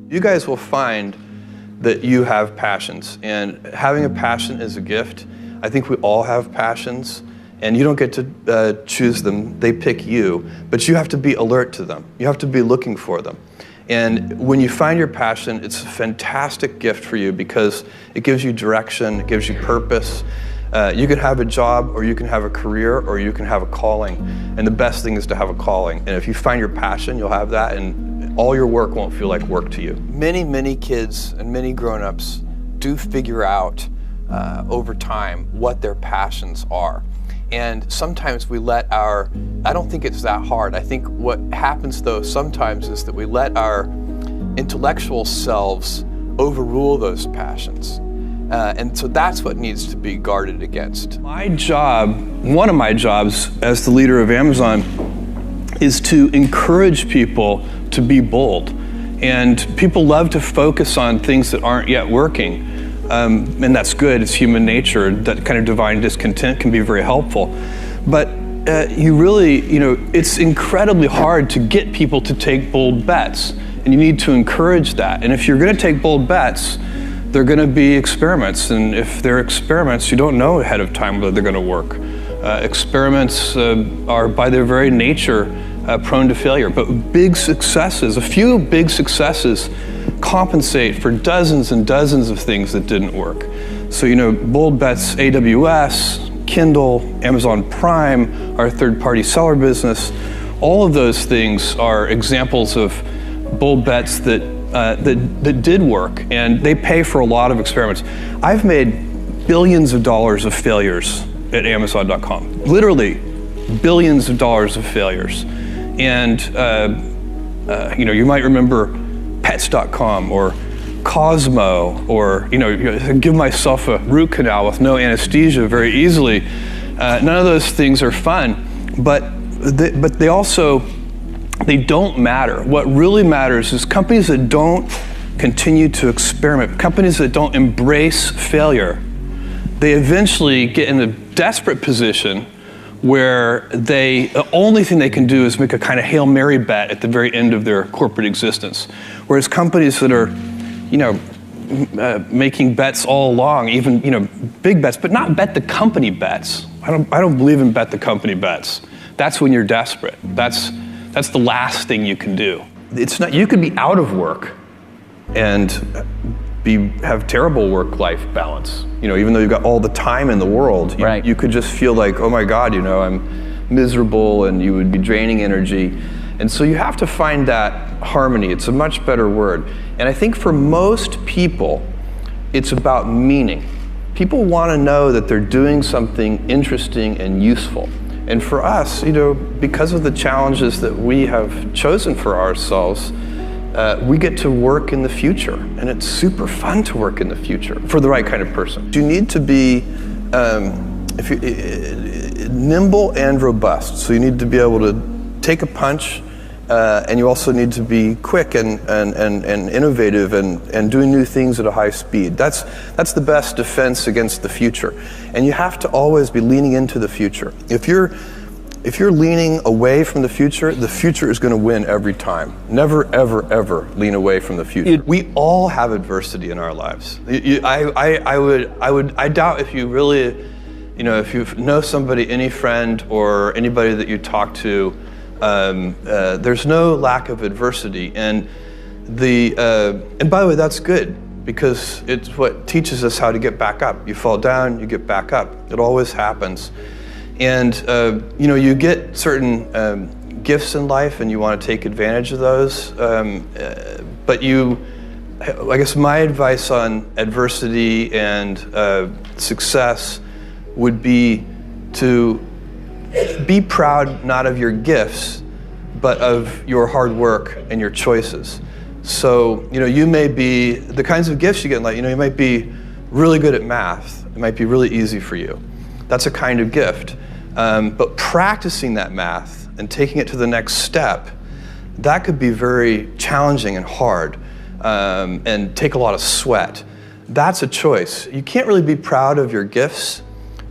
You guys will find that you have passions, and having a passion is a gift. I think we all have passions, and you don't get to choose them. They pick you, but you have to be alert to them. You have to be looking for them. And when you find your passion, it's a fantastic gift for you because it gives you direction, it gives you purpose. You can have a job, or you can have a career, or you can have a calling. And the best thing is to have a calling. And if you find your passion, you'll have that, and all your work won't feel like work to you. Many kids and many grown-ups do figure out over time what their passions are. And sometimes we let I don't think it's that hard. I think what happens though sometimes is that we let our intellectual selves overrule those passions. And so that's what needs to be guarded against. My job, one of my jobs as the leader of Amazon, is to encourage people to be bold. And people love to focus on things that aren't yet working. And that's good, it's human nature. That kind of divine discontent can be very helpful. But it's incredibly hard to get people to take bold bets. And you need to encourage that. And if you're gonna take bold bets, they're going to be experiments, and if they're experiments, you don't know ahead of time whether they're going to work. Experiments are by their very nature prone to failure, but a few big successes compensate for dozens and dozens of things that didn't work. So, bold bets, AWS, Kindle, Amazon Prime, our third-party seller business, all of those things are examples of bold bets that did work, and they pay for a lot of experiments. I've made billions of dollars of failures at Amazon.com. Literally, billions of dollars of failures. And you might remember Pets.com or Cosmo, or give myself a root canal with no anesthesia very easily. None of those things are fun, but they don't matter. What really matters is companies that don't continue to experiment, companies that don't embrace failure, they eventually get in a desperate position where the only thing they can do is make a kind of Hail Mary bet at the very end of their corporate existence. Whereas companies that are, making bets all along, even, big bets, but not bet the company bets. I don't believe in bet the company bets. That's when you're desperate. That's the last thing you can do. It's not. You could be out of work and have terrible work-life balance. Even though you've got all the time in the world, right. You could just feel like, oh my God, I'm miserable, and you would be draining energy. And so you have to find that harmony. It's a much better word. And I think for most people, it's about meaning. People want to know that they're doing something interesting and useful. And for us, because of the challenges that we have chosen for ourselves, we get to work in the future, and it's super fun to work in the future for the right kind of person. You need to be nimble and robust. So you need to be able to take a punch, and you also need to be quick and innovative and doing new things at a high speed. That's the best defense against the future. And you have to always be leaning into the future. If you're leaning away from the future is going to win every time. Never, ever, ever lean away from the future. We all have adversity in our lives. I doubt if you really, if you know somebody, any friend or anybody that you talk to, there's no lack of adversity, and by the way, that's good, because it's what teaches us how to get back up. You fall down, you get back up. It always happens. And you get certain gifts in life, and you want to take advantage of those. But I guess my advice on adversity and success would be to be proud not of your gifts, but of your hard work and your choices. So, you may be, the kinds of gifts you get in life, you might be really good at math. It might be really easy for you. That's a kind of gift. But practicing that math and taking it to the next step, that could be very challenging and hard, and take a lot of sweat. That's a choice. You can't really be proud of your gifts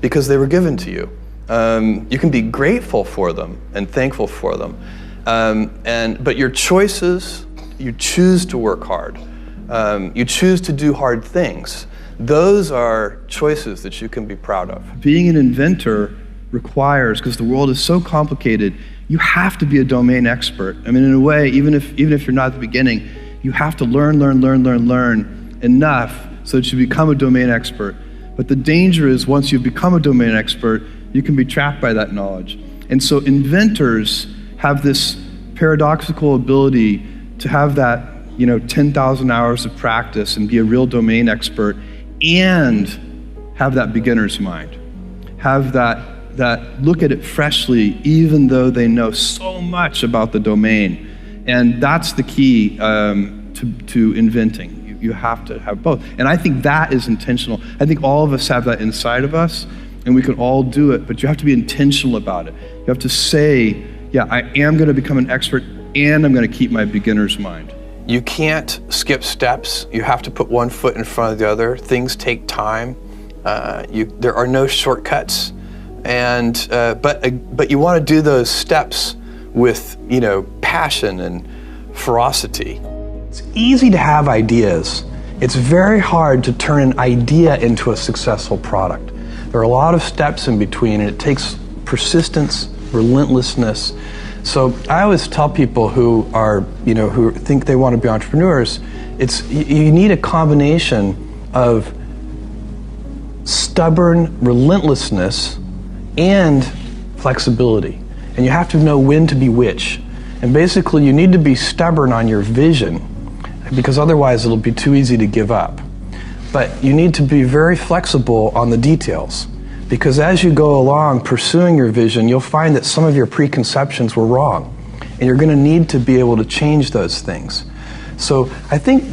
because they were given to you. You can be grateful for them and thankful for them. But your choices you choose to work hard. You choose to do hard things. Those are choices that you can be proud of. Being an inventor requires, because the world is so complicated, you have to be a domain expert. I mean, in a way, even if you're not at the beginning, you have to learn enough so that you become a domain expert. But the danger is once you become a domain expert, you can be trapped by that knowledge. And so inventors have this paradoxical ability to have that 10,000 hours of practice and be a real domain expert and have that beginner's mind. Have that look at it freshly, even though they know so much about the domain. And that's the key to inventing. You have to have both. And I think that is intentional. I think all of us have that inside of us, and we can all do it, but you have to be intentional about it. You have to say, yeah, I am going to become an expert, and I'm going to keep my beginner's mind. You can't skip steps. You have to put one foot in front of the other. Things take time. There are no shortcuts. And but you want to do those steps with passion and ferocity. It's easy to have ideas. It's very hard to turn an idea into a successful product. There are a lot of steps in between, and it takes persistence, relentlessness. So I always tell people who think they want to be entrepreneurs, you need a combination of stubborn relentlessness and flexibility. And you have to know when to be which. And basically you need to be stubborn on your vision, because otherwise it'll be too easy to give up. But you need to be very flexible on the details, because as you go along pursuing your vision, you'll find that some of your preconceptions were wrong, and you're going to need to be able to change those things. So I think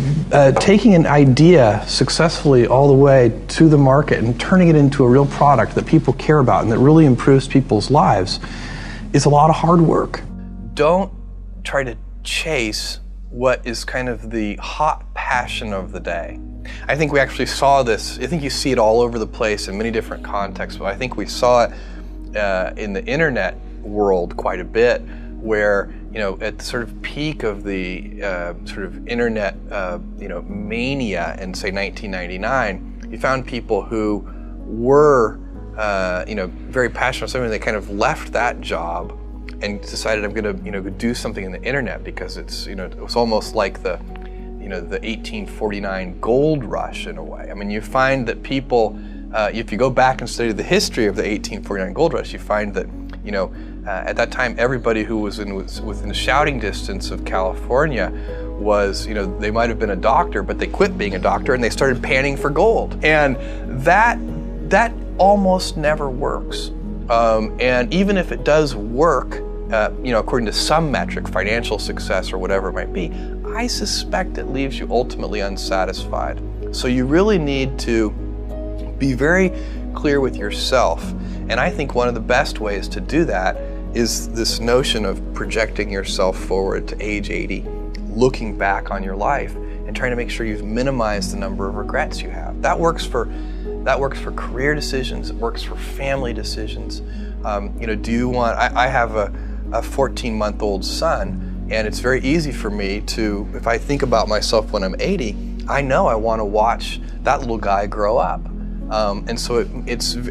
taking an idea successfully all the way to the market and turning it into a real product that people care about and that really improves people's lives is a lot of hard work. Don't try to chase what is kind of the hot passion of the day. I think we actually saw this. I think you see it all over the place in many different contexts, but I think we saw it in the internet world quite a bit, where at the sort of peak of the sort of internet mania in say 1999, you found people who were very passionate about something. They kind of left that job and decided, I'm going to do something in the internet, because it's it was almost like the the 1849 gold rush in a way. I mean, you find that people, if you go back and study the history of the 1849 gold rush, you find that at that time everybody who was within shouting distance of California was they might have been a doctor, but they quit being a doctor and they started panning for gold, and that almost never works. And even if it does work, according to some metric, financial success or whatever it might be, I suspect it leaves you ultimately unsatisfied. So you really need to be very clear with yourself. And I think one of the best ways to do that is this notion of projecting yourself forward to age 80, looking back on your life and trying to make sure you've minimized the number of regrets you have. That works for career decisions. It works for family decisions. Do you want? I have a 14-month-old son, and it's very easy for me to, if I think about myself when I'm 80, I know I want to watch that little guy grow up. And so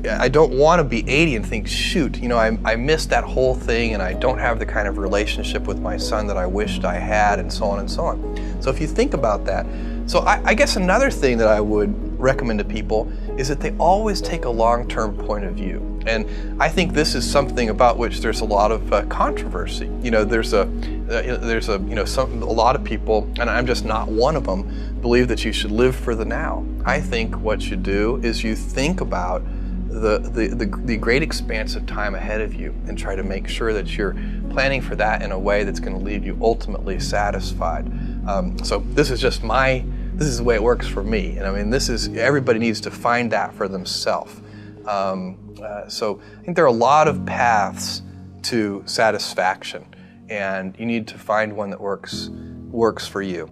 I don't want to be 80 and think, shoot, I missed that whole thing, and I don't have the kind of relationship with my son that I wished I had, and so on and so on. So if you think about that, so I guess another thing that I would recommend to people is that they always take a long-term point of view. And I think this is something about which there's a lot of controversy. There's a lot of people, and I'm just not one of them, believe that you should live for the now. I think what you do is you think about the great expanse of time ahead of you and try to make sure that you're planning for that in a way that's going to leave you ultimately satisfied. So this is just this is the way it works for me. And I mean, everybody needs to find that for themselves. So I think there are a lot of paths to satisfaction, and you need to find one that works for you.